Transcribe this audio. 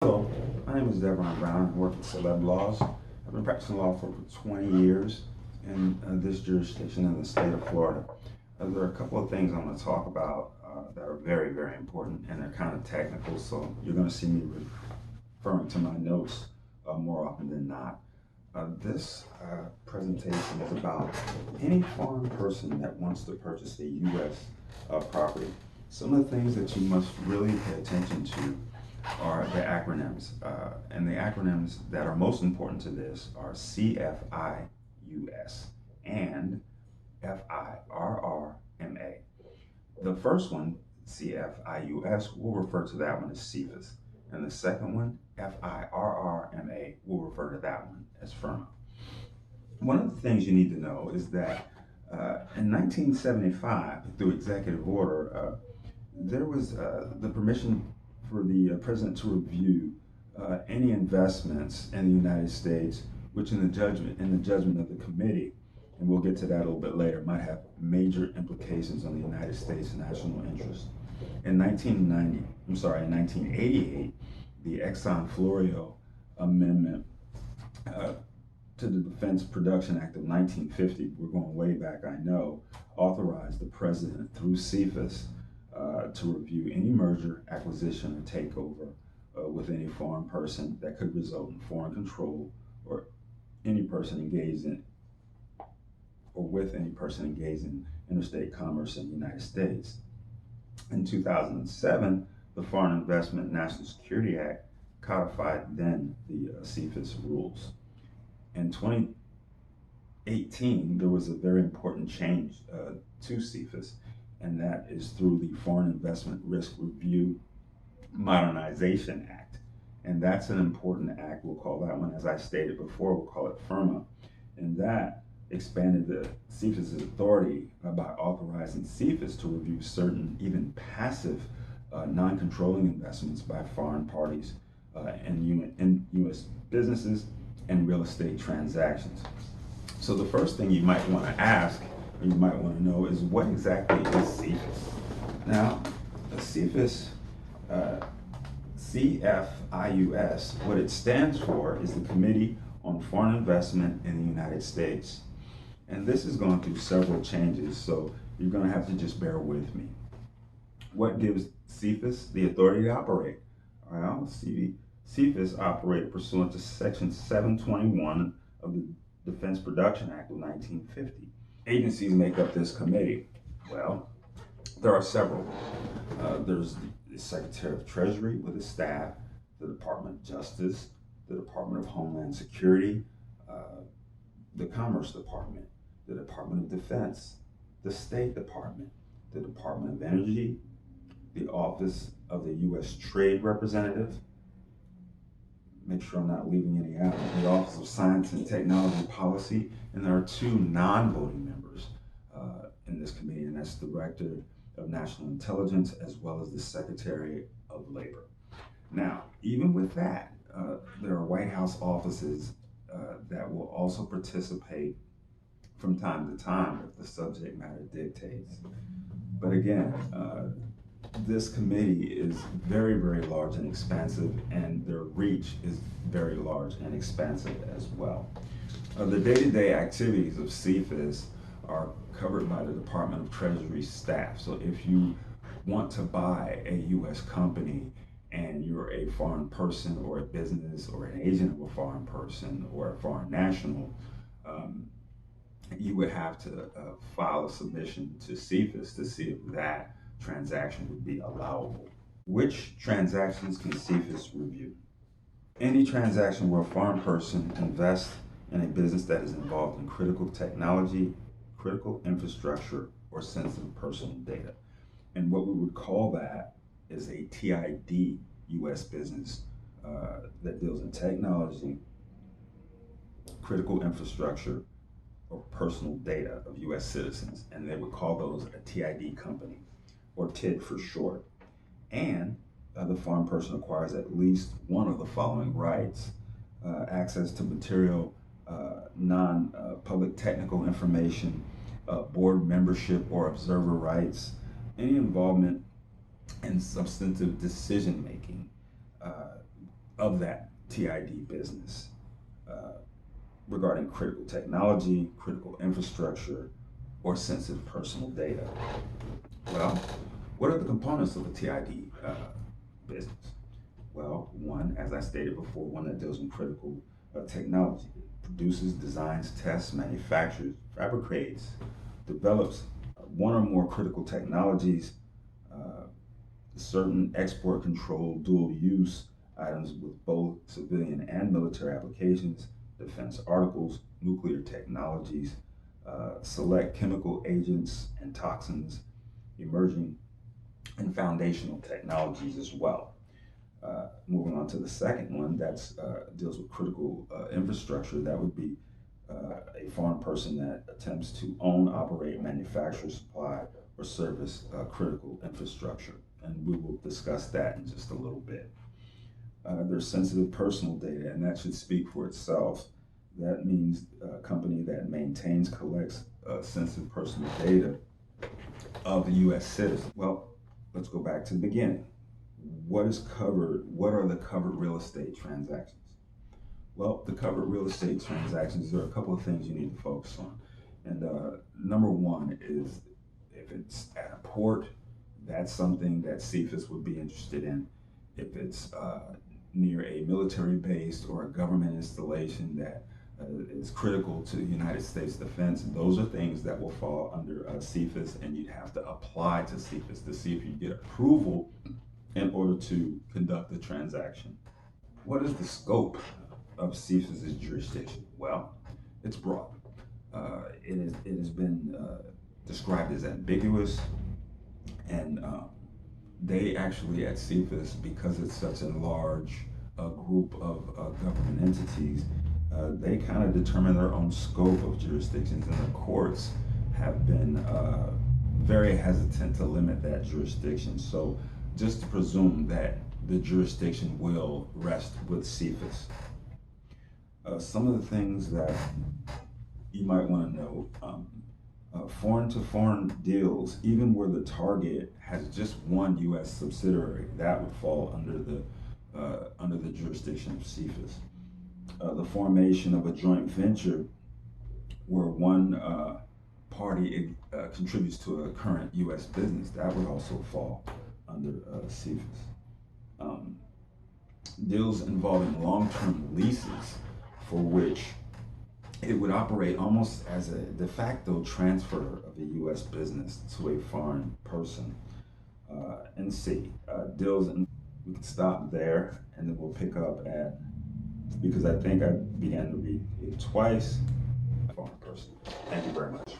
Hello, my name is Devon Brown. I work at Celeb Laws. I've been practicing law for over 20 years in this jurisdiction in the state of Florida. There are a couple of things I'm going to talk about that are very, very important, and they're kind of technical, so you're going to see me referring to my notes more often than not. This presentation is about any foreign person that wants to purchase a U.S. Property. Some of the things that you must really pay attention to are the acronyms. And the acronyms that are most important to this are CFIUS and FIRRMA. The first one, CFIUS, we'll refer to that one as CFIUS. And the second one, FIRRMA, we'll refer to that one as FIRRMA. One of the things you need to know is that in 1975, through executive order, there was the permission for the president to review any investments in the United States, which in the judgment of the committee, and we'll get to that a little bit later, might have major implications on the United States national interest. In 1988, the Exxon-Florio Amendment to the Defense Production Act of 1950, we're going way back, I know, authorized the president through CFIUS to review any merger, acquisition, or takeover with any foreign person that could result in foreign control or any person engaged in interstate commerce in the United States. In 2007, the Foreign Investment and National Security Act codified then the CFIUS rules. In 2018, there was a very important change to CFIUS, and that is through the Foreign Investment Risk Review Modernization Act. And that's an important act. We'll call that one, as I stated before, we'll call it FIRRMA. And that expanded the CFIUS's authority by authorizing CFIUS to review certain, even passive, non-controlling investments by foreign parties in U.S. businesses and real estate transactions. So the first thing you might want to ask, or you might want to know, is what exactly is CFIUS? Now, CFIUS, CFIUS, what it stands for is the Committee on Foreign Investment in the United States. And this is going through several changes, so you're going to have to just bear with me. What gives CFIUS the authority to operate? Well, CFIUS operated pursuant to Section 721 of the Defense Production Act of 1950. Agencies make up this committee. Well, there are several. There's the Secretary of Treasury with his staff, the Department of Justice, the Department of Homeland Security, the Commerce Department, the Department of Defense, the State Department, the Department of Energy, the Office of the U.S. Trade Representative, make sure I'm not leaving any out, the Office of Science and Technology Policy, and there are two non-voting members in this committee, and that's the Director of National Intelligence as well as the Secretary of Labor. Now, even with that, there are White House offices that will also participate from time to time if the subject matter dictates. But again, this committee is very, very large and expansive, and their reach is very large and expansive as well. The day-to-day activities of CFIUS are covered by the Department of Treasury staff. So if you want to buy a U.S. company and you're a foreign person or a business or an agent of a foreign person or a foreign national, you would have to file a submission to CFIUS to see if that transaction would be allowable. Which transactions can CFIUS review? Any transaction where a foreign person invests in a business that is involved in critical technology, critical infrastructure, or sensitive personal data. And what we would call that is a TID U.S. business that deals in technology, critical infrastructure, or personal data of U.S. citizens. And they would call those a TID company, or TID for short. And the foreign person acquires at least one of the following rights: access to material, non-public technical information, board membership or observer rights, any involvement in substantive decision making, of that TID business regarding critical technology, critical infrastructure, or sensitive personal data. Well, what are the components of a TID business? Well, one, as I stated before, one that deals in critical technology. It produces, designs, tests, manufactures, fabricates, develops one or more critical technologies, certain export control, dual use items with both civilian and military applications, defense articles, nuclear technologies, select chemical agents and toxins, emerging and foundational technologies as well. Moving on to the second one, that's deals with critical infrastructure. That would be a foreign person that attempts to own, operate, manufacture, supply, or service critical infrastructure. And we will discuss that in just a little bit. There's sensitive personal data, and that should speak for itself. That means a company that maintains, collects sensitive personal data of the U.S. citizen. Well, let's go back to the beginning. What is covered? What are the covered real estate transactions? Well, the covered real estate transactions, there are a couple of things you need to focus on. And number one is if it's at a port, that's something that CFIUS would be interested in. If it's near a military base or a government installation that is critical to the United States defense, those are things that will fall under CFIUS, and you'd have to apply to CFIUS to see if you get approval in order to conduct the transaction. What is the scope of CFIUS's jurisdiction? Well, it's broad. It has been described as ambiguous, and they actually at CFIUS, because it's such a large group of government entities, they kind of determine their own scope of jurisdictions, and the courts have been very hesitant to limit that jurisdiction. So just to presume that the jurisdiction will rest with CFIUS. Some of the things that you might want to know, foreign to foreign deals, even where the target has just one U.S. subsidiary, that would fall under the jurisdiction of CFIUS. The formation of a joint venture where one party contributes to a current U.S. business, that would also fall under CFIUS. Deals involving long-term leases for which it would operate almost as a de facto transfer of a U.S. business to a foreign person. And C, deals, and we can stop there and then we'll pick up at, because I think I began to read it twice, foreign person. Thank you very much.